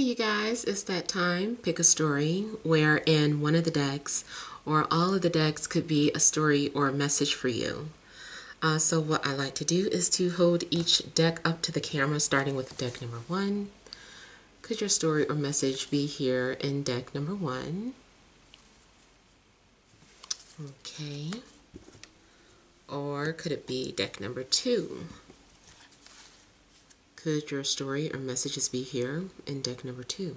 You guys, it's that time. Pick a story where in one of the decks or all of the decks could be a story or a message for you. So what I like to do is to hold each deck up to the camera, starting with deck number 1. Could your story or message be here in deck number 1? Okay. Or could it be deck number 2? Could your story or messages be here in deck number 2?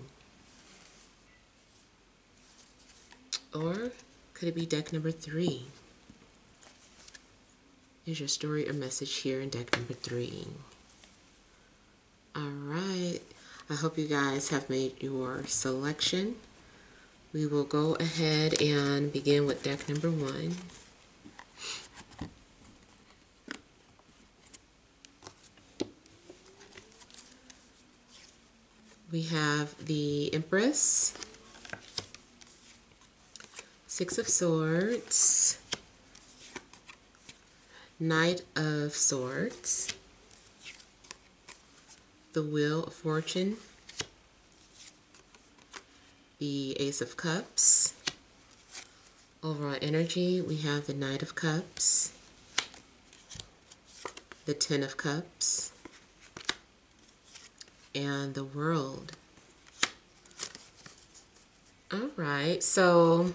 Or could it be deck number 3? Is your story or message here in deck number 3? Alright, I hope you guys have made your selection. We will go ahead and begin with deck number 1. We have the Empress, Six of Swords, Knight of Swords, the Wheel of Fortune, the Ace of Cups. Overall energy, we have the Knight of Cups, the Ten of Cups, and the World. Alright, so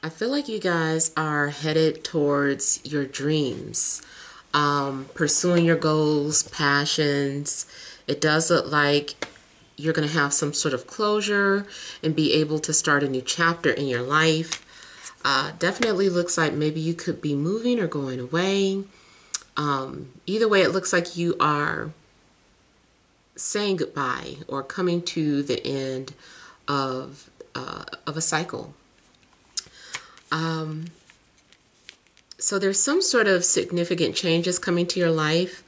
I feel like you guys are headed towards your dreams, pursuing your goals, passions. It does look like you're going to have some sort of closure and be able to start a new chapter in your life. Definitely looks like maybe you could be moving or going away. Either way, it looks like you are saying goodbye or coming to the end of a cycle. So there's some sort of significant changes coming to your life.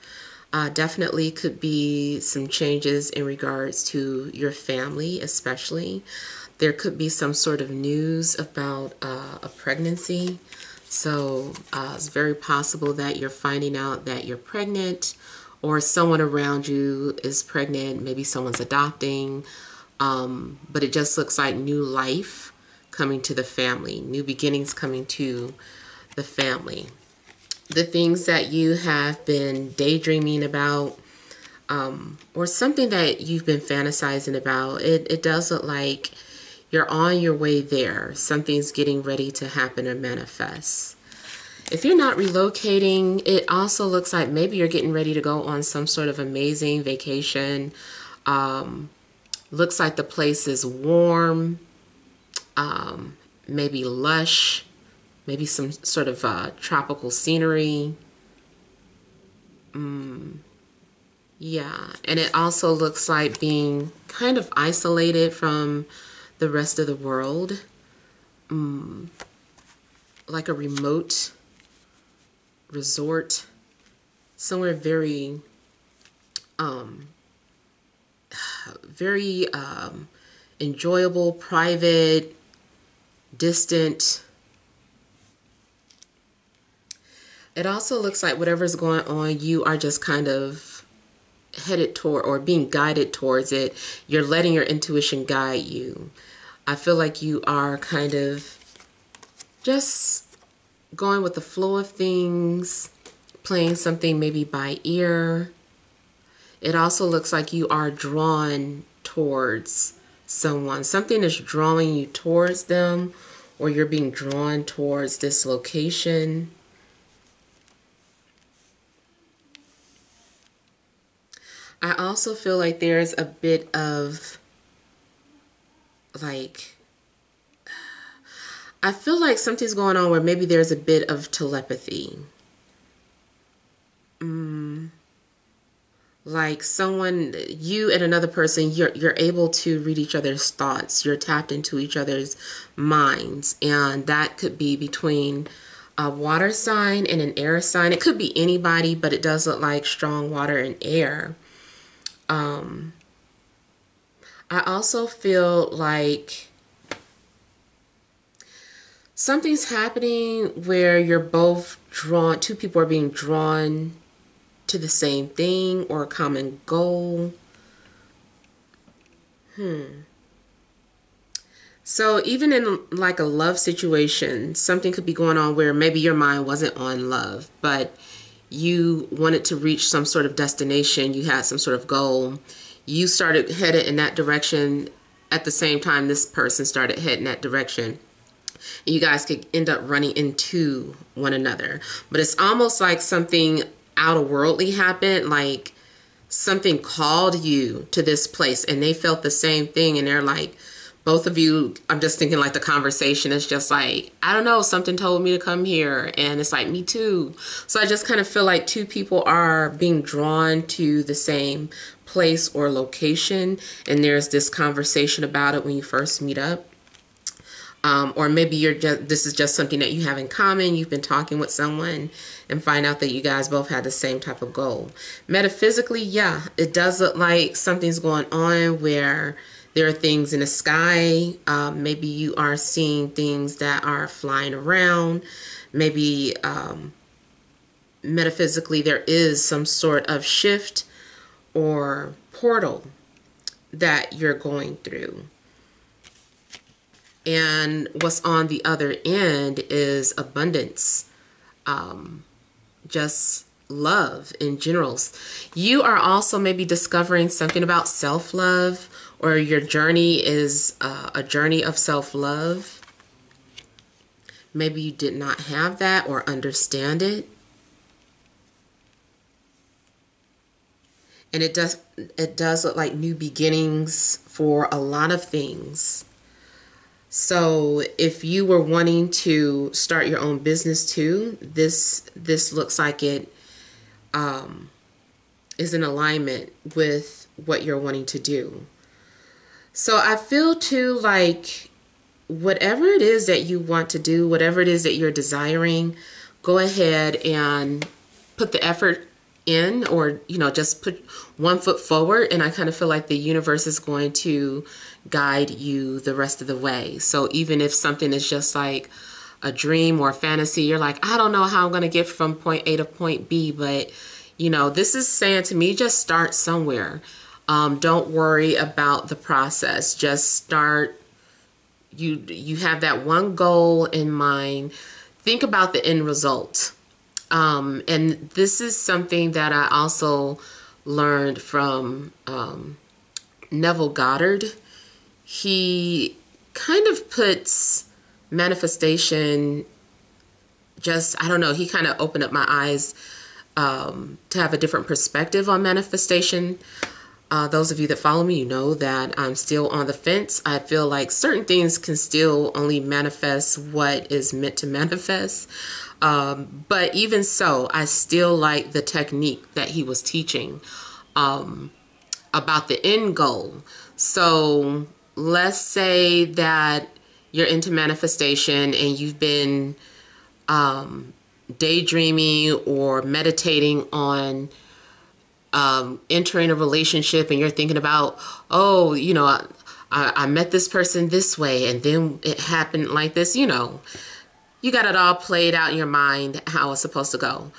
Definitely could be some changes in regards to your family, especially. There could be some sort of news about a pregnancy. So it's very possible that you're finding out that you're pregnant, or someone around you is pregnant, maybe someone's adopting, but it just looks like new life coming to the family, new beginnings coming to the family. The things that you have been daydreaming about, or something that you've been fantasizing about, it does look like you're on your way there. Something's getting ready to happen or manifest. If you're not relocating, it also looks like maybe you're getting ready to go on some sort of amazing vacation. Looks like the place is warm, maybe lush, maybe some sort of tropical scenery. Yeah, and it also looks like being kind of isolated from the rest of the world. Like a remote resort, somewhere very enjoyable, private, distant. It also looks like whatever's going on, you are just kind of headed toward or being guided towards it. You're letting your intuition guide you. I feel like you are kind of just going with the flow of things, playing something maybe by ear. It also looks like you are drawn towards someone. Something is drawing you towards them, or you're being drawn towards this location. I also feel like there's a bit of I feel like something's going on where maybe there's a bit of telepathy. Like someone, you and another person, you're able to read each other's thoughts. You're tapped into each other's minds. And that could be between a water sign and an air sign. It could be anybody, but it does look like strong water and air. I also feel like something's happening where you're both drawn, two people are being drawn to the same thing or a common goal. So even in like a love situation, something could be going on where maybe your mind wasn't on love, but you wanted to reach some sort of destination, you had some sort of goal, you started headed in that direction at the same time this person started heading that direction. You guys could end up running into one another. But it's almost like something out of worldly happened, like something called you to this place and they felt the same thing, and they're like, both of you, I'm just thinking like the conversation is just like, I don't know, something told me to come here, and it's like, me too. So I just kind of feel like two people are being drawn to the same place or location, and there's this conversation about it when you first meet up. Or maybe this is just something that you have in common. You've been talking with someone and find out that you guys both had the same type of goal. Metaphysically, yeah, it does look like something's going on where there are things in the sky. Maybe you are seeing things that are flying around. Maybe metaphysically there is some sort of shift or portal that you're going through. And what's on the other end is abundance, just love in general. You are also maybe discovering something about self-love, or your journey is a journey of self-love. Maybe you did not have that or understand it. And it does look like new beginnings for a lot of things. So if you were wanting to start your own business too, this looks like it is in alignment with what you're wanting to do. So I feel too like whatever it is that you want to do, whatever it is that you're desiring, go ahead and put the effort in, or just put one foot forward, and I kind of feel like the universe is going to guide you the rest of the way. So even if something is just like a dream or a fantasy, you're like, I don't know how I'm going to get from point A to point B, but this is saying to me, just start somewhere. Don't worry about the process, just start. You have that one goal in mind. Think about the end result. And this is something that I also learned from Neville Goddard. He kind of puts manifestation, I don't know, he kind of opened up my eyes to have a different perspective on manifestation. Those of you that follow me, you know that I'm still on the fence. I feel like certain things can still only manifest what is meant to manifest. But even so, I still like the technique that he was teaching about the end goal. So let's say that you're into manifestation and you've been daydreaming or meditating on entering a relationship, and you're thinking about, I met this person this way and then it happened like this. You got it all played out in your mind how it's supposed to go.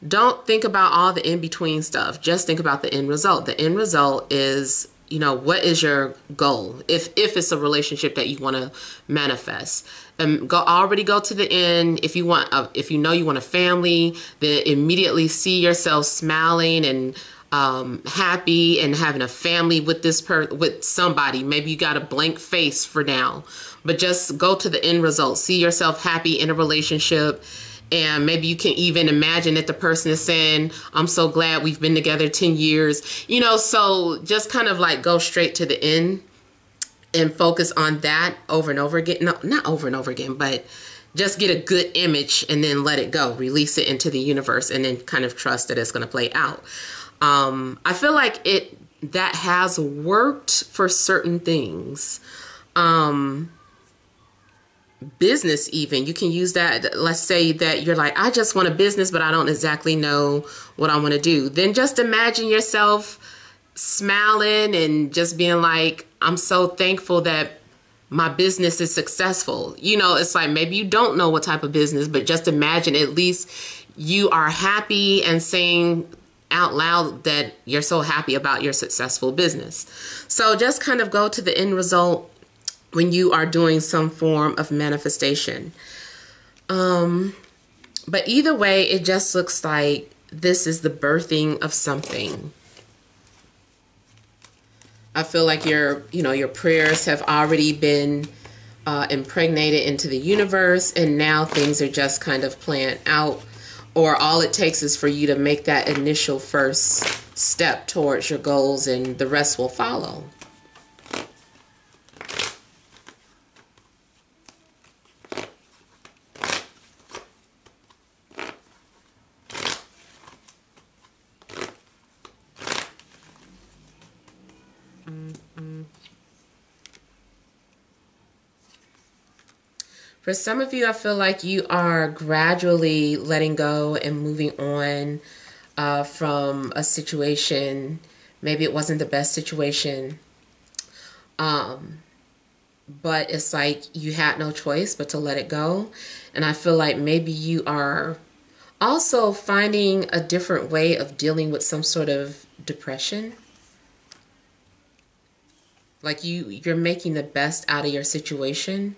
Don't think about all the in-between stuff. Just think about the end result. The end result is, what is your goal? If it's a relationship that you want to manifest, already go to the end. If you want, if you want a family, then immediately see yourself smiling and happy and having a family with with somebody. Maybe you got a blank face for now, but just go to the end result. See yourself happy in a relationship, and maybe you can even imagine that the person is saying, I'm so glad we've been together 10 years. So just kind of like go straight to the end and focus on that over and over again. No, not over and over again, but just get a good image and then let it go. Release it into the universe and then kind of trust that it's going to play out. I feel like that has worked for certain things. Business even, you can use that. Let's say that you're like, I just want a business, but I don't exactly know what I want to do. Then just imagine yourself smiling and just being like, I'm so thankful that my business is successful. It's like, maybe you don't know what type of business, but just imagine at least you are happy and saying, out loud that you're so happy about your successful business. So just kind of go to the end result when you are doing some form of manifestation. But either way, it just looks like this is the birthing of something. I feel like your prayers have already been impregnated into the universe, and now things are just kind of playing out, or all it takes is for you to make that initial first step towards your goals, and the rest will follow. For some of you, I feel like you are gradually letting go and moving on from a situation. Maybe it wasn't the best situation, but it's like you had no choice but to let it go. And I feel like maybe you are also finding a different way of dealing with some sort of depression. Like you're making the best out of your situation.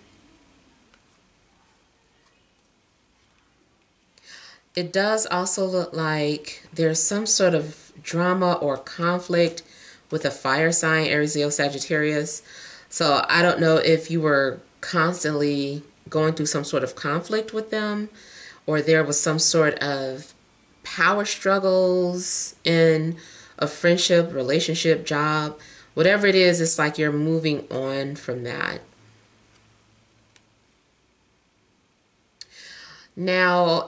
It does also look like there's some sort of drama or conflict with a fire sign, Aries, Leo, Sagittarius. So I don't know if you were constantly going through some sort of conflict with them, or there was some sort of power struggles in a friendship, relationship, job. Whatever it is, it's like you're moving on from that. Now,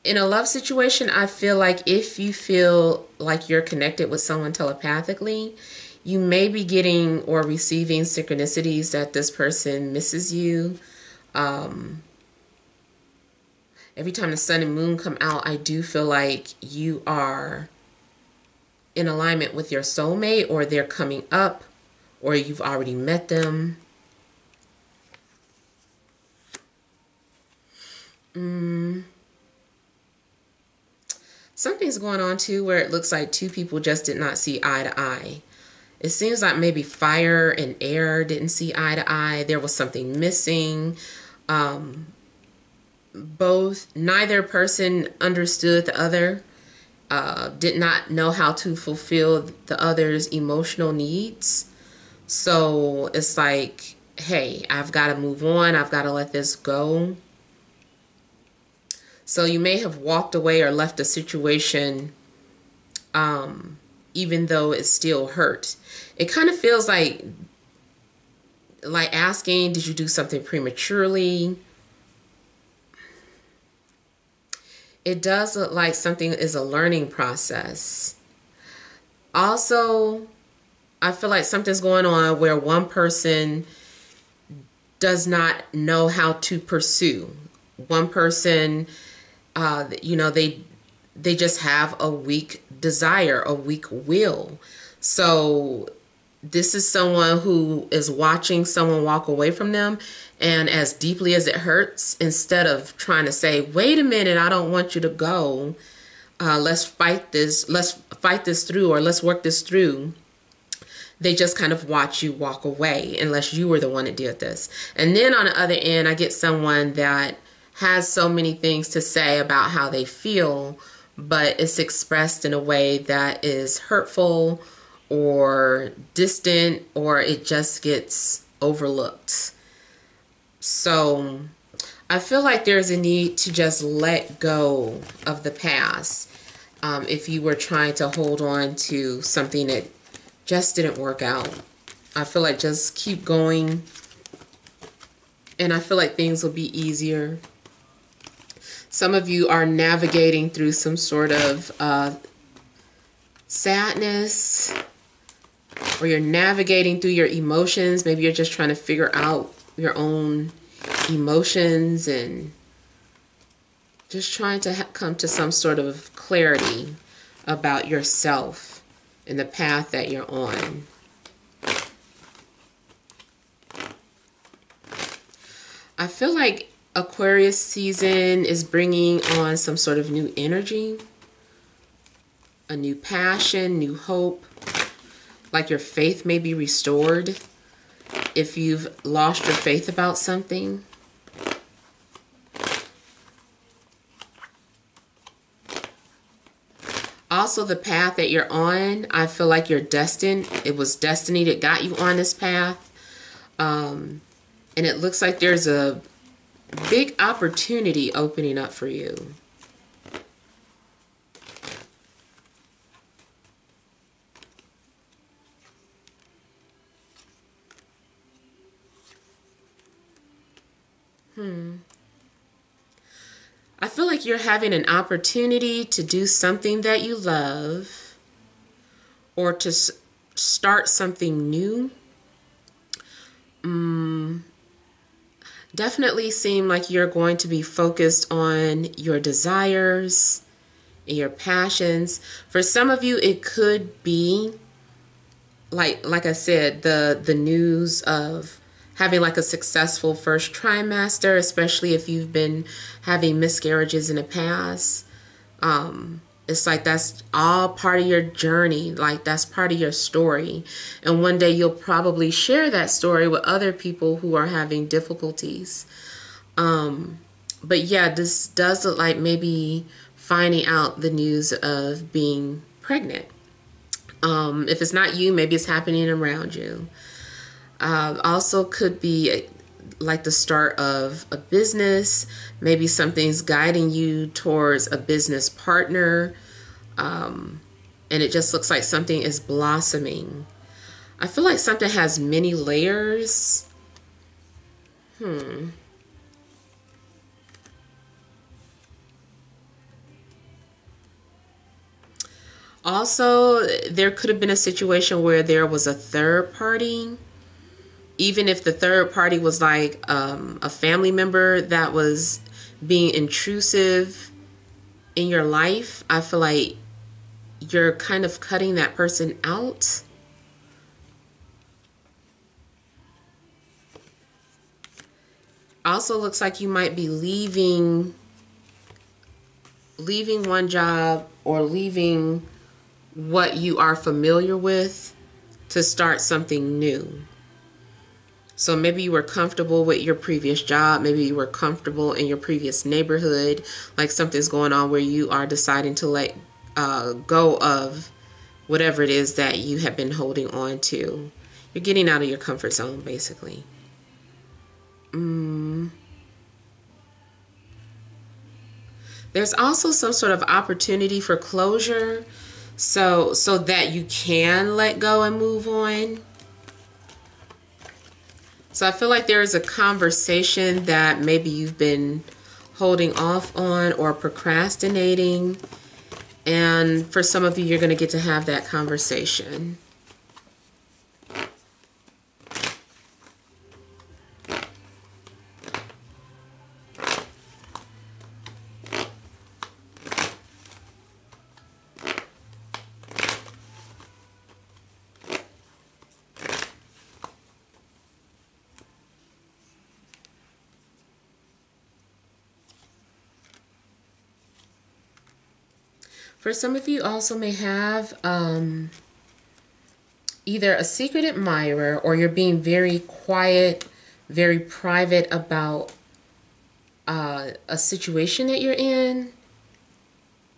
in a love situation, I feel like if you feel like you're connected with someone telepathically, you may be getting or receiving synchronicities that this person misses you. Every time the sun and moon come out, I do feel like you are in alignment with your soulmate, or they're coming up, or you've already met them. Something's going on too where it looks like two people just did not see eye to eye. It seems like maybe fire and air didn't see eye to eye. There was something missing. Neither person understood the other, did not know how to fulfill the other's emotional needs. So it's like, hey, I've got to move on. I've got to let this go. So you may have walked away or left a situation, even though it still hurt. It kind of feels like asking, did you do something prematurely? It does look like something is a learning process. Also, I feel like something's going on where one person does not know how to pursue. One person, they just have a weak desire, a weak will. So this is someone who is watching someone walk away from them, and as deeply as it hurts, instead of trying to say, wait a minute, I don't want you to go, let's fight this through, or let's work this through, they just kind of watch you walk away unless you were the one that did this. And then on the other end, I get someone that has so many things to say about how they feel, but it's expressed in a way that is hurtful or distant, or it just gets overlooked. So I feel like there's a need to just let go of the past. If you were trying to hold on to something that just didn't work out, I feel like just keep going, and I feel like things will be easier. Some of you are navigating through some sort of sadness, or you're navigating through your emotions. Maybe you're just trying to figure out your own emotions and just trying to come to some sort of clarity about yourself and the path that you're on. I feel like Aquarius season is bringing on some sort of new energy. a new passion, new hope, like your faith may be restored if you've lost your faith about something. Also, the path that you're on, I feel like you're destined. It was destiny that got you on this path. And it looks like there's a big opportunity opening up for you. I feel like you're having an opportunity to do something that you love or to start something new. Definitely seem like you're going to be focused on your desires and your passions. For some of you, it could be like I said, the news of having like a successful first trimester, especially if you've been having miscarriages in the past. It's like that's all part of your journey, like that's part of your story. And one day you'll probably share that story with other people who are having difficulties. But yeah, this does look like maybe finding out the news of being pregnant. If it's not you, maybe it's happening around you. Also could be like the start of a business. Maybe something's guiding you towards a business partner. And it just looks like something is blossoming. I feel like something has many layers. Also, there could have been a situation where there was a third party. Even if the third party was like a family member that was being intrusive in your life, I feel like you're kind of cutting that person out. Also looks like you might be leaving one job or leaving what you are familiar with to start something new. So maybe you were comfortable with your previous job. Maybe you were comfortable in your previous neighborhood. Like something's going on where you are deciding to let go of whatever it is that you have been holding on to. You're getting out of your comfort zone, basically. There's also some sort of opportunity for closure, so that you can let go and move on. So I feel like there is a conversation that maybe you've been holding off on or procrastinating. And for some of you, you're going to get to have that conversation. For some of you also may have either a secret admirer, or you're being very quiet, very private about a situation that you're in,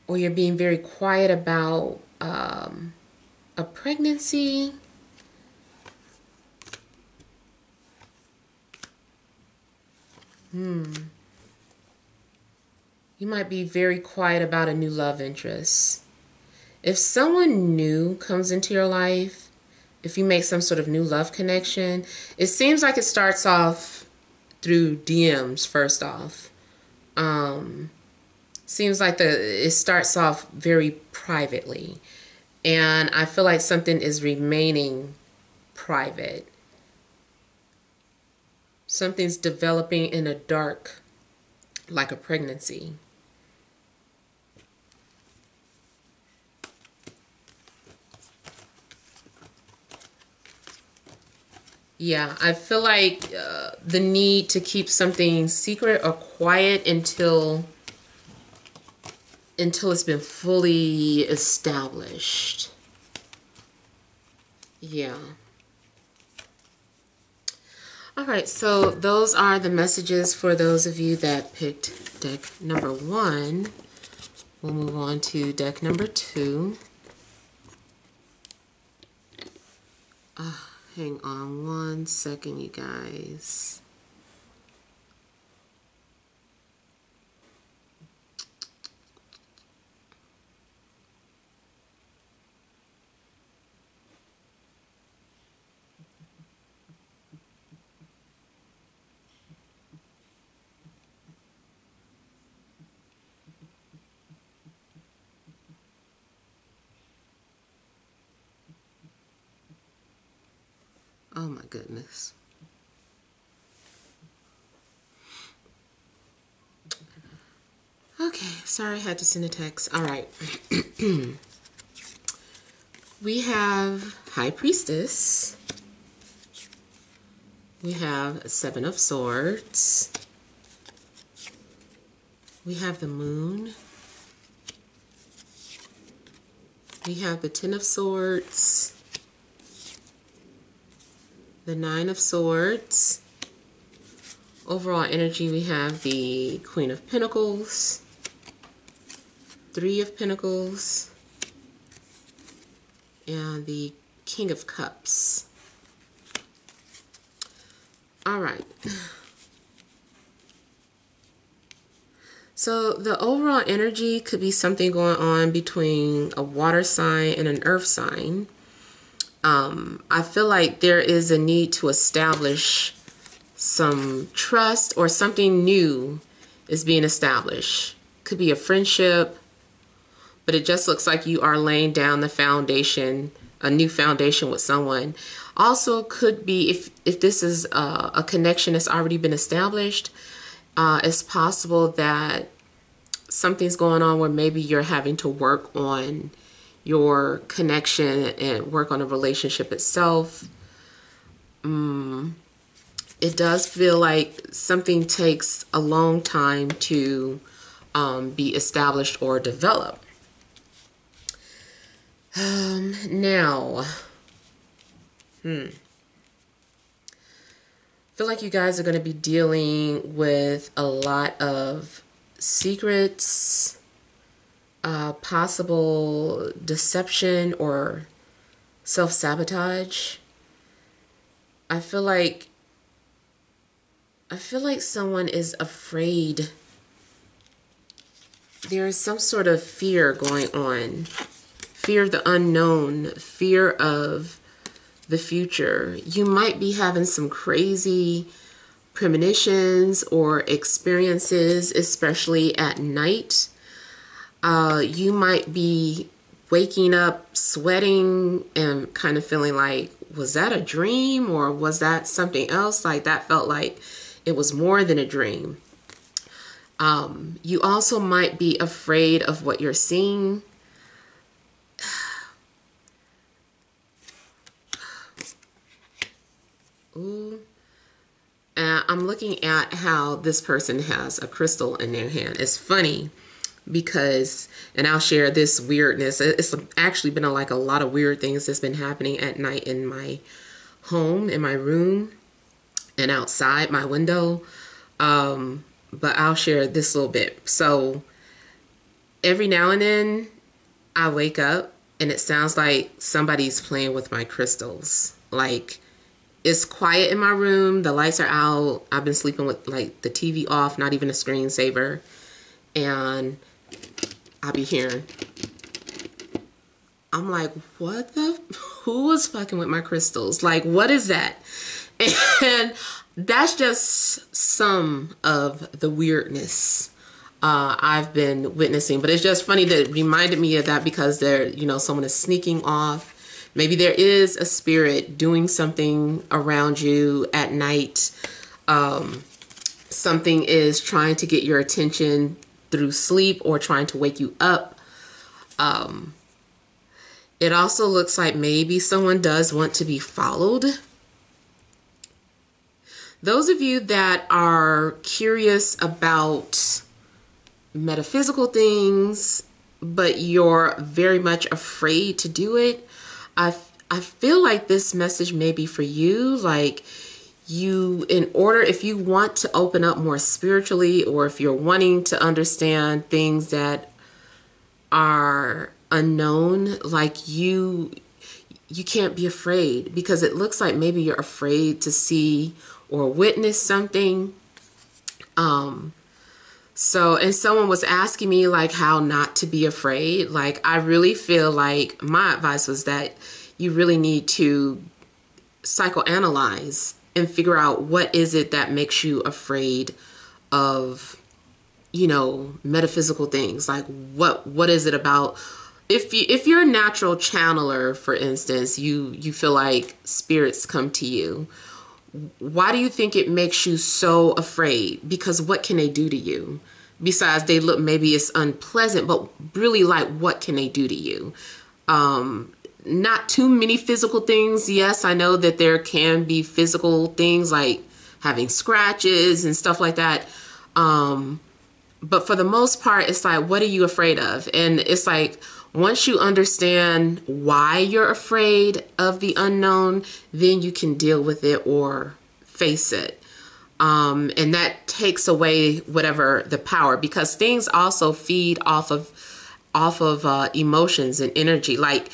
or you're being very quiet about a pregnancy. You might be very quiet about a new love interest. If someone new comes into your life, if you make some sort of new love connection, it seems like it starts off through DMs first off. Seems like it starts off very privately. And I feel like something is remaining private. Something's developing in the dark, like a pregnancy. Yeah, I feel like the need to keep something secret or quiet until until it's been fully established. Yeah. All right, so those are the messages for those of you that picked deck number 1. We'll move on to deck number 2. Hang on one second, you guys. Oh my goodness. Okay, sorry I had to send a text. All right. We have High Priestess. We have 7 of Swords. We have the Moon. We have the 10 of Swords. The 9 of Swords. Overall energy, we have the Queen of Pentacles. 3 of Pentacles. And the King of Cups. All right. So the overall energy could be something going on between a water sign and an earth sign. I feel like there is a need to establish some trust, or something new is being established. Could be a friendship, but it just looks like you are laying down the foundation, a new foundation with someone. Also could be, if this is a connection that's already been established, it's possible that something's going on where maybe you're having to work on your connection and work on the relationship itself. It does feel like something takes a long time to be established or develop. Now, I feel like you guys are going to be dealing with a lot of secrets, possible deception or self-sabotage. I feel like someone is afraid. There is some sort of fear going on. Fear of the unknown, fear of the future. You might be having some crazy premonitions or experiences, especially at night. You might be waking up sweating and kind of feeling like, was that a dream or was that something else? Like, that felt like it was more than a dream. You also might be afraid of what you're seeing. Ooh. I'm looking at how this person has a crystal in their hand. It's funny because, and I'll share this weirdness. It's actually been like a lot of weird things that's been happening at night in my home, in my room, and outside my window. But I'll share this little bit. So every now and then I wake up and it sounds like somebody's playing with my crystals. Like, it's quiet in my room. The lights are out. I've been sleeping with like the TV off, not even a screensaver. And I'll be hearing, I'm like, what the, who was fucking with my crystals? Like, what is that? And that's just some of the weirdness I've been witnessing. But it's just funny that it reminded me of that because there, you know, someone is sneaking off. Maybe there is a spirit doing something around you at night. Something is trying to get your attention through sleep or trying to wake you up. It also looks like maybe someone does want to be followed. Those of you that are curious about metaphysical things, but you're very much afraid to do it. I feel like this message may be for you. Like, if you want to open up more spiritually, or if you're wanting to understand things that are unknown, like you can't be afraid, because it looks like maybe you're afraid to see or witness something. So, and someone was asking me like how not to be afraid. Like, I really feel like my advice was that you really need to psychoanalyze and figure out what is it that makes you afraid of, metaphysical things. Like, what is it about? If you're a natural channeler, for instance, you feel like spirits come to you. Why do you think it makes you so afraid? Because what can they do to you? Besides, they look, maybe it's unpleasant, but really, like, what can they do to you? Not too many physical things. Yes, I know that there can be physical things like having scratches and stuff like that. But for the most part, it's like, what are you afraid of? And it's like, once you understand why you're afraid of the unknown, then you can deal with it or face it. And that takes away whatever the power, because things also feed off of emotions and energy. Like,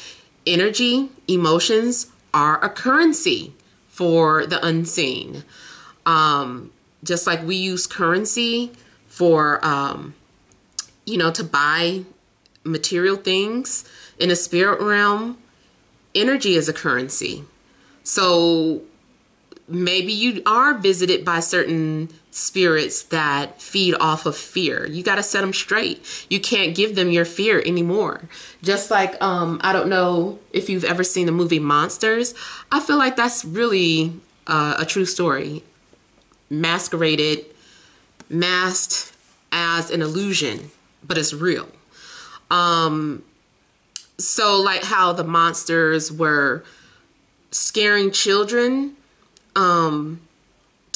energy, emotions are a currency for the unseen. Just like we use currency for, to buy material things in the spirit realm, energy is a currency. So maybe you are visited by certain spirits that feed off of fear. You got to set them straight. You can't give them your fear anymore. Just like, I don't know if you've ever seen the movie Monsters. I feel like that's really a true story. Masked as an illusion, but it's real. So like how the monsters were scaring children to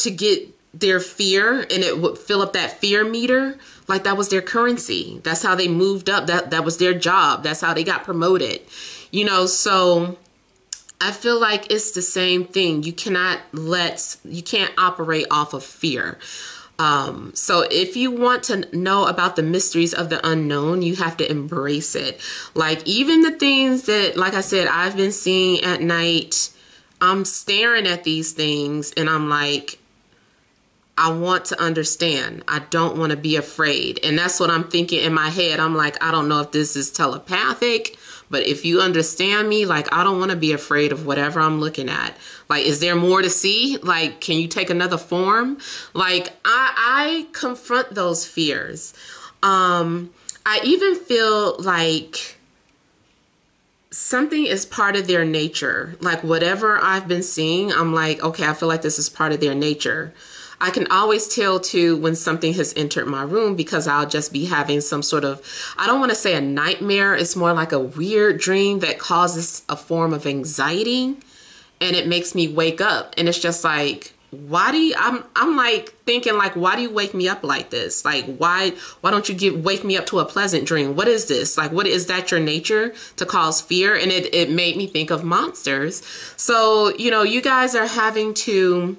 get their fear, and it would fill up that fear meter. Like, that was their currency. That's how they moved up. That was their job. That's how they got promoted. So I feel like it's the same thing. You can't operate off of fear. So if you want to know about the mysteries of the unknown, you have to embrace it. Like, even the things that, like I said, I've been seeing at night, I'm staring at these things and I'm like, I want to understand. I don't want to be afraid. And that's what I'm thinking in my head. I'm like, I don't know if this is telepathic, but if you understand me, like, I don't want to be afraid of whatever I'm looking at. Like, is there more to see? Like, can you take another form? Like, I confront those fears. I even feel like something is part of their nature. Like, whatever I've been seeing, I'm like, okay, I feel like this is part of their nature. I can always tell too when something has entered my room, because I'll just be having some sort of, I don't want to say a nightmare. It's more like a weird dream that causes a form of anxiety, and it makes me wake up. And it's just like, I'm like thinking, like, why do you wake me up like this? Like, why don't you wake me up to a pleasant dream? What is this? Like, what is that your nature to cause fear? And it made me think of monsters. So, you guys are having to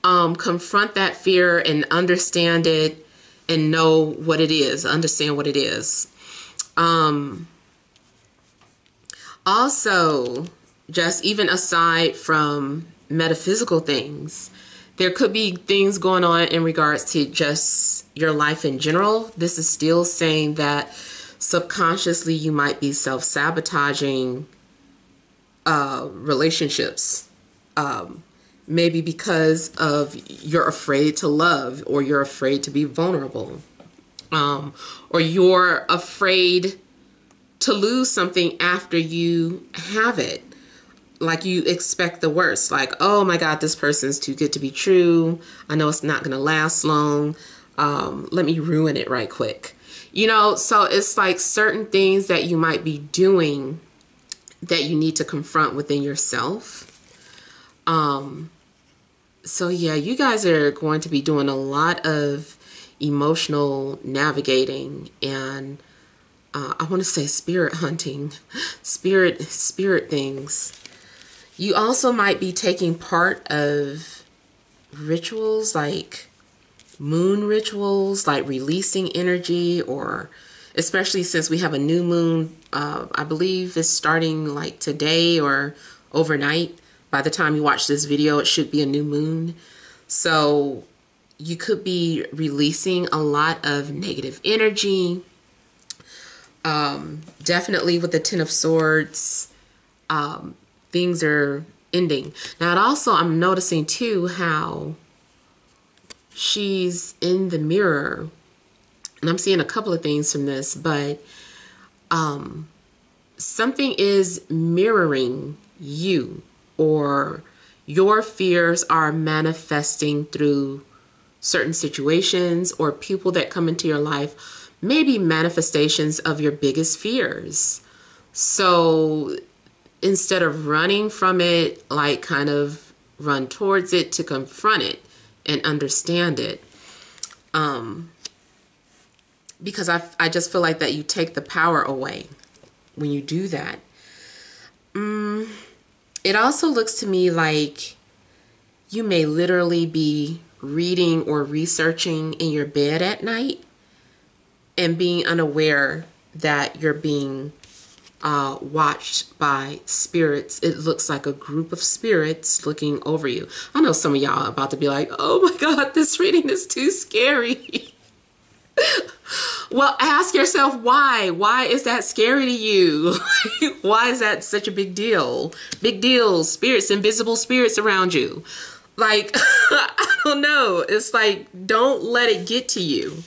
confront that fear and understand it and know what it is, understand what it is. Also, just even aside from metaphysical things, there could be things going on in regards to just your life in general. This is still saying that subconsciously you might be self-sabotaging relationships. Maybe because of you're afraid to love, or you're afraid to be vulnerable, or you're afraid to lose something after you have it. Like, you expect the worst. Like, oh my God, this person's too good to be true. I know it's not going to last long. Let me ruin it right quick. So it's like certain things that you might be doing that you need to confront within yourself. So yeah, you guys are going to be doing a lot of emotional navigating, and I want to say spirit hunting, spirit things. You also might be taking part of rituals like moon rituals, like releasing energy, or especially since we have a new moon, I believe it's starting like today or overnight. By the time you watch this video, it should be a new moon. So you could be releasing a lot of negative energy. Definitely with the Ten of Swords, things are ending. Now, I'm noticing too how she's in the mirror, and I'm seeing a couple of things from this, but something is mirroring you, or your fears are manifesting through certain situations or people that come into your life, maybe manifestations of your biggest fears. So instead of running from it, like kind of run towards it to confront it and understand it. Because I just feel like that you take the power away when you do that. It also looks to me like you may literally be reading or researching in your bed at night and being unaware that you're being watched by spirits. It looks like a group of spirits looking over you. I know some of y'all are about to be like, oh my God, this reading is too scary. Well, ask yourself why. Why is that scary to you? Why is that such a big deal? Big deal, spirits, invisible spirits around you. Like, I don't know. It's like, don't let it get to you.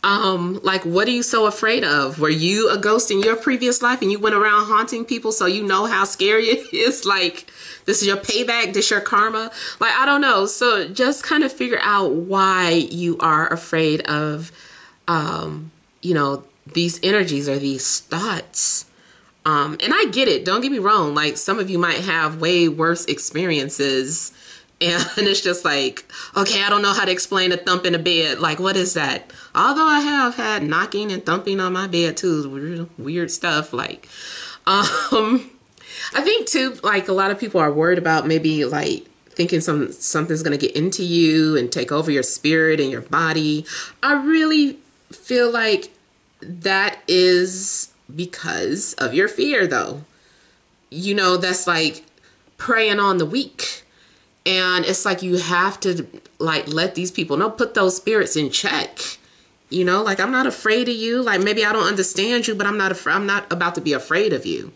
Like, what are you so afraid of? Were you a ghost in your previous life and you went around haunting people so you know how scary it is? Like, this is your payback, this is your karma. Like, I don't know. So just kind of figure out why you are afraid of, you know, these energies or these thoughts. And I get it. Don't get me wrong. Like, some of you might have way worse experiences. And it's just like, okay, I don't know how to explain a thump in a bed. Like, what is that? Although I have had knocking and thumping on my bed too, weird stuff. Like, I think too, like a lot of people are worried about maybe like thinking something's going to get into you and take over your spirit and your body. I really feel like that is because of your fear though. You know, that's like preying on the weak. And it's like you have to like let these people know, put those spirits in check. You know, like, I'm not afraid of you. Like, maybe I don't understand you, but I'm not about to be afraid of you.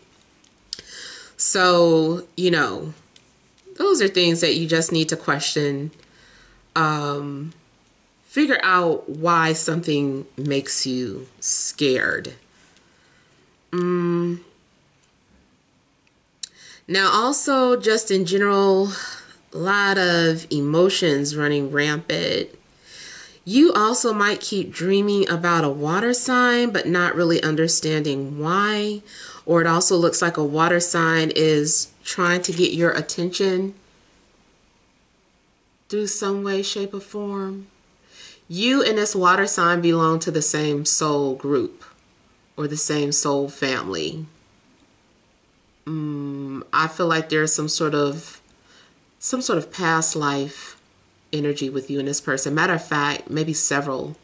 So, you know, those are things that you just need to question. Figure out why something makes you scared. Now, also, just in general, a lot of emotions running rampant. You also might keep dreaming about a water sign, but not really understanding why. Or it also looks like a water sign is trying to get your attention through some way, shape, or form. You and this water sign belong to the same soul group or the same soul family. I feel like there's some sort of past life energy with you and this person. Matter of fact, maybe several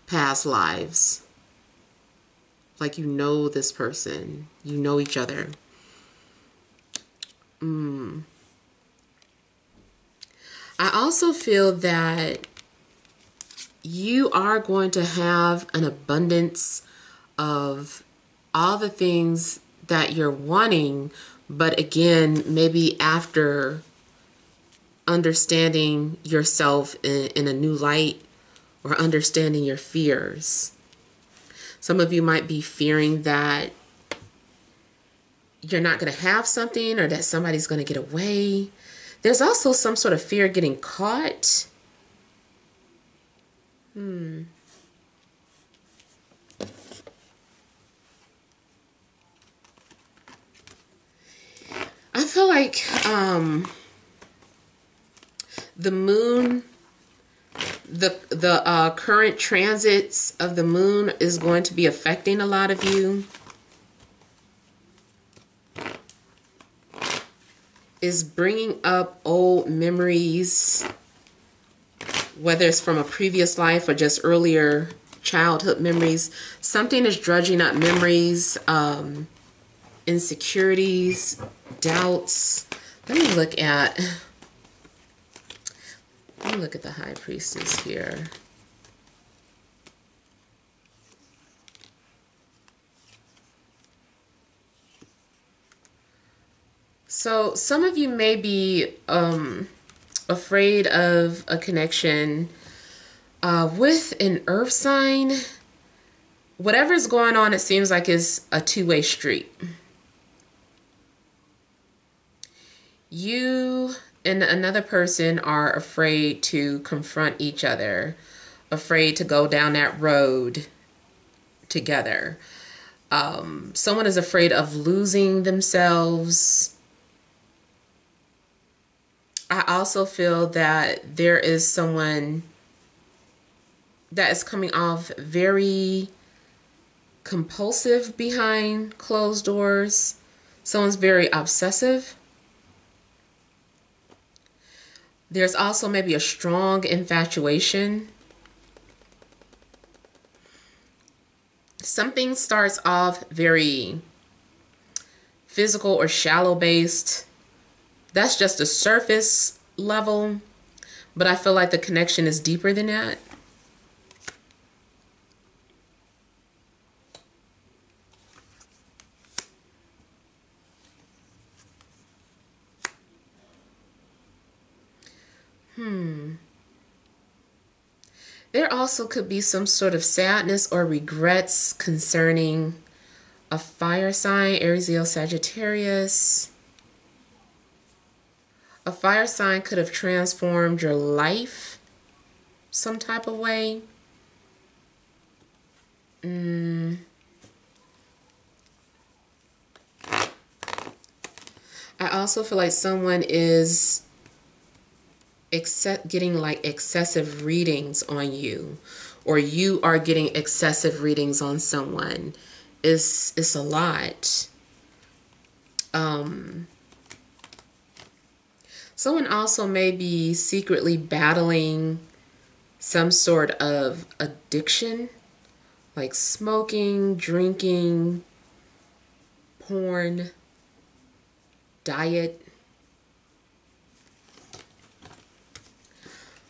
past lives. Like, you know this person. You know each other. I also feel that you are going to have an abundance of all the things that you're wanting, but again, maybe after understanding yourself in a new light or understanding your fears. Some of you might be fearing that you're not going to have something or that somebody's going to get away. There's also some sort of fear of getting caught. I feel like the moon The current transits of the moon is going to be affecting a lot of you. Is bringing up old memories, whether it's from a previous life or just earlier childhood memories. Something is drudging up memories, insecurities, doubts. Let me look at the High Priestess here. So some of you may be afraid of a connection with an earth sign. Whatever's going on, it seems like is a two-way street. You and another person are afraid to confront each other, afraid to go down that road together. Someone is afraid of losing themselves. I also feel that there is someone that is coming off very compulsive behind closed doors. Someone's very obsessive. There's also maybe a strong infatuation. Something starts off very physical or shallow based. That's just a surface level, but I feel like the connection is deeper than that. There also could be some sort of sadness or regrets concerning a fire sign, Aries, Leo, Sagittarius. A fire sign could have transformed your life some type of way. I also feel like someone is getting like excessive readings on you, or you are getting excessive readings on someone. It's a lot. Someone also may be secretly battling some sort of addiction, like smoking, drinking, porn, diet.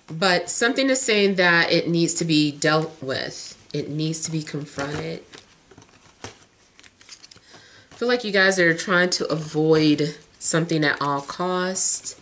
But something is saying that it needs to be dealt with. It needs to be confronted. I feel like you guys are trying to avoid something at all costs.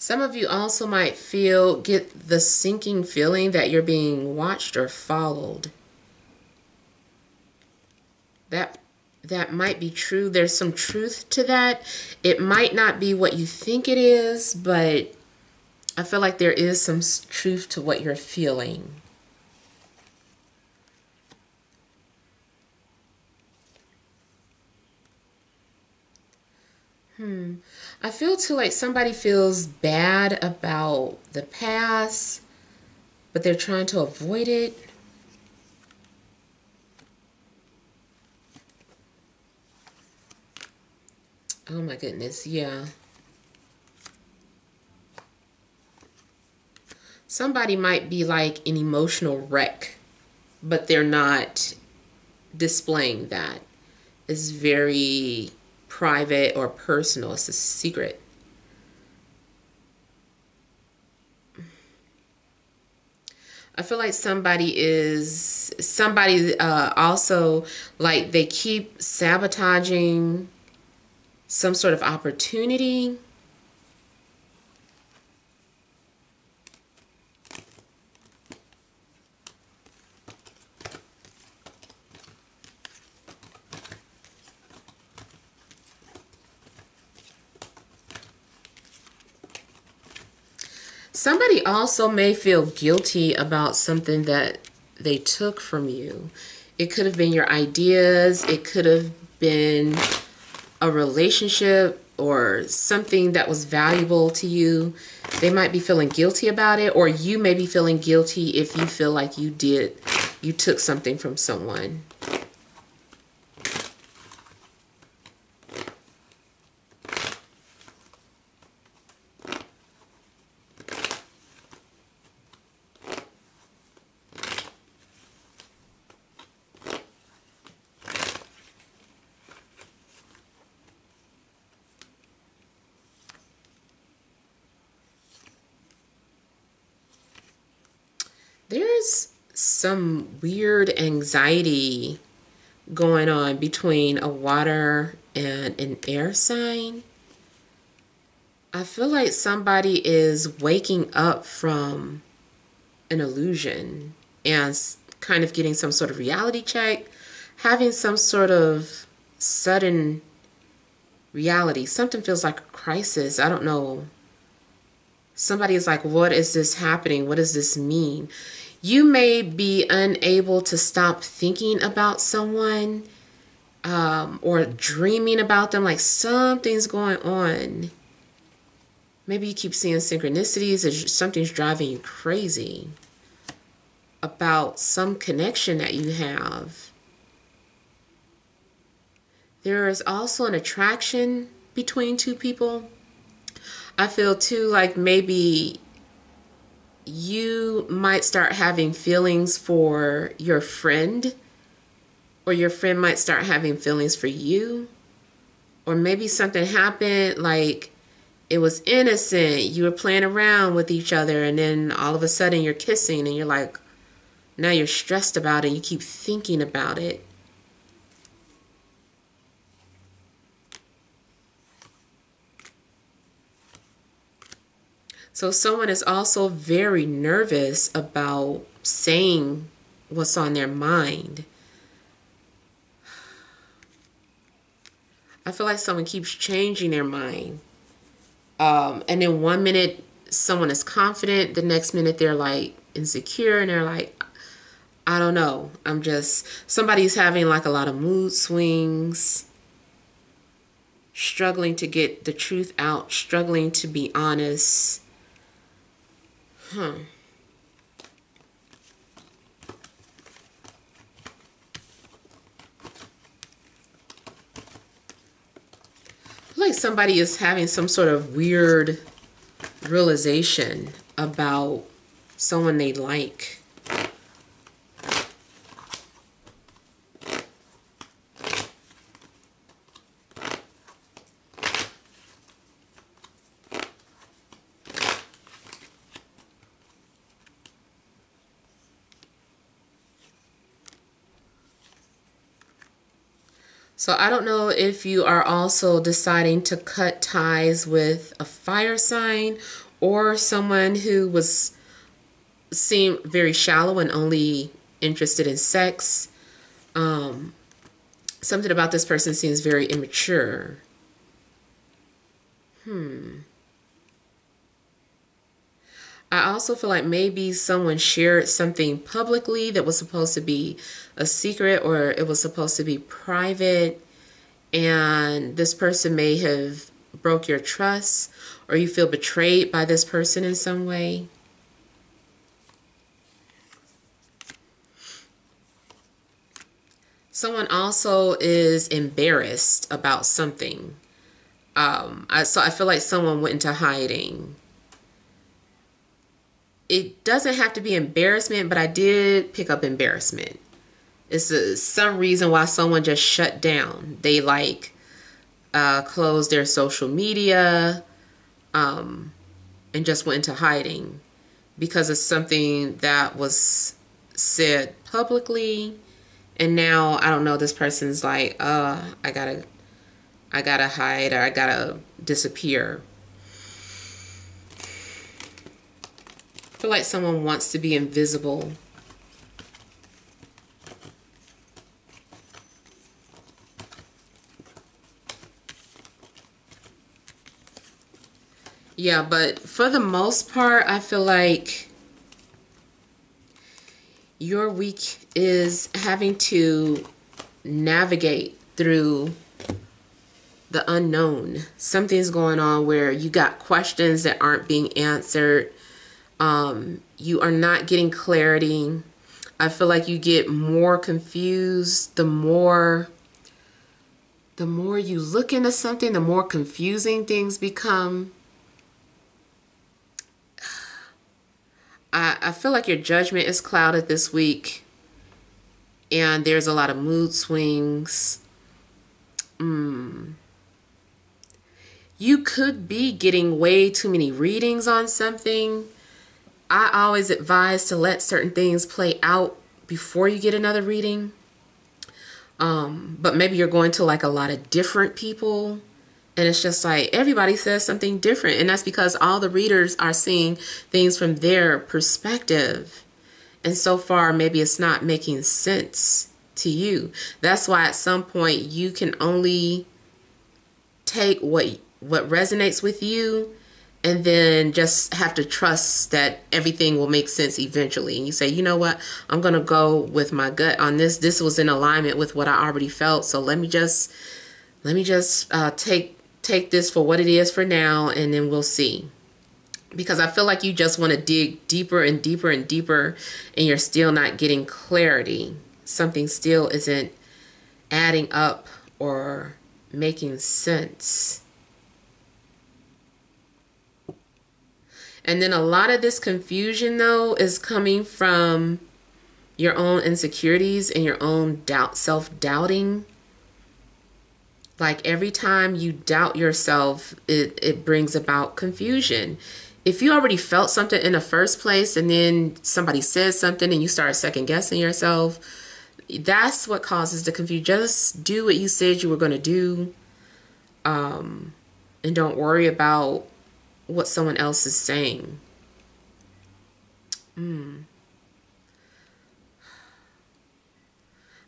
Some of you also might get the sinking feeling that you're being watched or followed. That might be true. There's some truth to that. It might not be what you think it is, but I feel like there is some truth to what you're feeling. I feel too like somebody feels bad about the past, but they're trying to avoid it. Oh my goodness, yeah. Somebody might be like an emotional wreck, but they're not displaying that. It's very private or personal. It's a secret. I feel like somebody also, like, they keep sabotaging some sort of opportunity. Somebody also may feel guilty about something that they took from you. It could have been your ideas. It could have been a relationship or something that was valuable to you. They might be feeling guilty about it, or you may be feeling guilty if you feel like you took something from someone. There's some weird anxiety going on between a water and an air sign. I feel like somebody is waking up from an illusion and kind of getting some sort of reality check, having some sort of sudden reality. Something feels like a crisis. I don't know. Somebody is like, what is this happening? What does this mean? You may be unable to stop thinking about someone or dreaming about them, like something's going on. Maybe you keep seeing synchronicities or something's driving you crazy about some connection that you have. There is also an attraction between two people. I feel too like maybe you might start having feelings for your friend, or your friend might start having feelings for you, or maybe something happened like it was innocent. You were playing around with each other, and then all of a sudden you're kissing, and you're like, now you're stressed about it. You keep thinking about it. So someone is also very nervous about saying what's on their mind. I feel like someone keeps changing their mind. And then one minute someone is confident, the next minute they're like insecure, and they're like, I don't know. Somebody's having like a lot of mood swings, struggling to get the truth out, struggling to be honest. Like somebody is having some sort of weird realization about someone they like. So I don't know if you are also deciding to cut ties with a fire sign, or someone who seemed very shallow and only interested in sex. Something about this person seems very immature. I also feel like maybe someone shared something publicly that was supposed to be a secret, or it was supposed to be private, and this person may have broke your trust, or you feel betrayed by this person in some way. Someone also is embarrassed about something. So I feel like someone went into hiding. It doesn't have to be embarrassment, but I did pick up embarrassment. It's some reason why someone just shut down. They like closed their social media and just went into hiding because of something that was said publicly. And now I don't know, this person's like, I gotta hide, or I gotta disappear. I feel like someone wants to be invisible. Yeah, but for the most part, I feel like your week is having to navigate through the unknown. Something's going on where you got questions that aren't being answered. You are not getting clarity. I feel like you get more confused the more you look into something, the more confusing things become. I feel like your judgment is clouded this week, and there's a lot of mood swings. You could be getting way too many readings on something. I always advise to let certain things play out before you get another reading. But maybe you're going to like a lot of different people, and it's just like everybody says something different, and that's because all the readers are seeing things from their perspective, and so far maybe it's not making sense to you. That's why at some point you can only take what resonates with you, and then just have to trust that everything will make sense eventually. And you say, you know what, I'm going to go with my gut on this. This was in alignment with what I already felt. So let me just take this for what it is for now, and then we'll see. Because I feel like you just want to dig deeper and deeper and deeper, and you're still not getting clarity. Something still isn't adding up or making sense. And then a lot of this confusion, though, is coming from your own insecurities and your own self-doubting. Like every time you doubt yourself, it brings about confusion. If you already felt something in the first place, and then somebody says something and you start second guessing yourself, that's what causes the confusion. Just do what you said you were going to do, and don't worry about what someone else is saying. I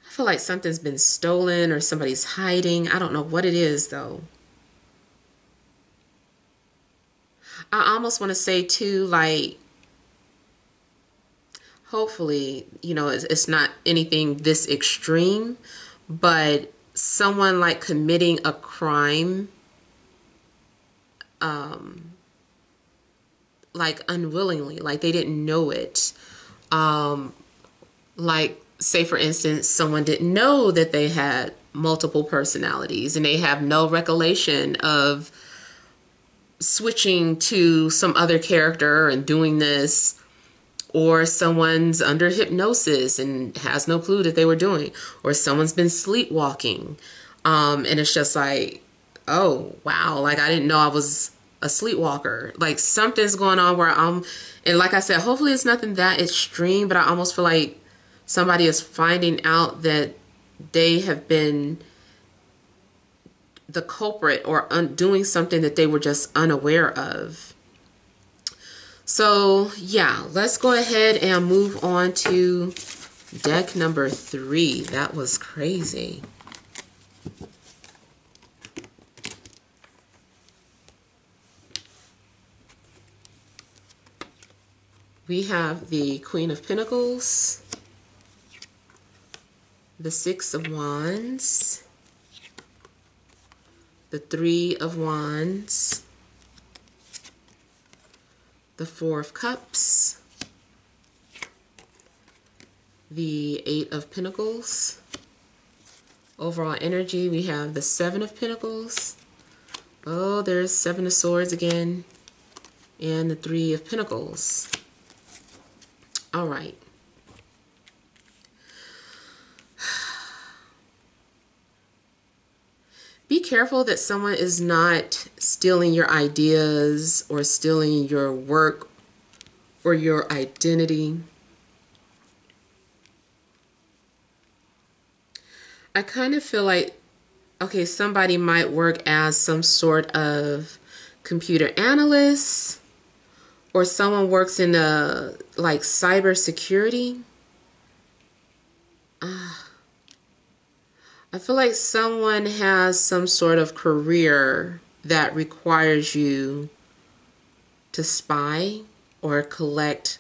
feel like something's been stolen or somebody's hiding. I don't know what it is, though. I almost want to say, too, like, hopefully, it's not anything this extreme, but someone like committing a crime, like unwillingly, like they didn't know it. Like, say for instance, someone didn't know that they had multiple personalities, and they have no recollection of switching to some other character and doing this, or someone's under hypnosis and has no clue that they were doing, or someone's been sleepwalking, and it's just like, oh wow, like I didn't know I was a sleepwalker. Like something's going on where and like I said, hopefully it's nothing that extreme, but I almost feel like somebody is finding out that they have been the culprit or doing something that they were just unaware of. So yeah, let's go ahead and move on to deck number 3. That was crazy. We have the Queen of Pentacles, the Six of Wands, the Three of Wands, the Four of Cups, the Eight of Pentacles. Overall energy, we have the Seven of Pentacles. Oh, there's Seven of Swords again, and the Three of Pentacles. All right. Be careful that someone is not stealing your ideas or stealing your work or your identity. I kind of feel like, okay, somebody might work as some sort of computer analyst, or someone works in like cybersecurity. I feel like someone has some sort of career that requires you to spy or collect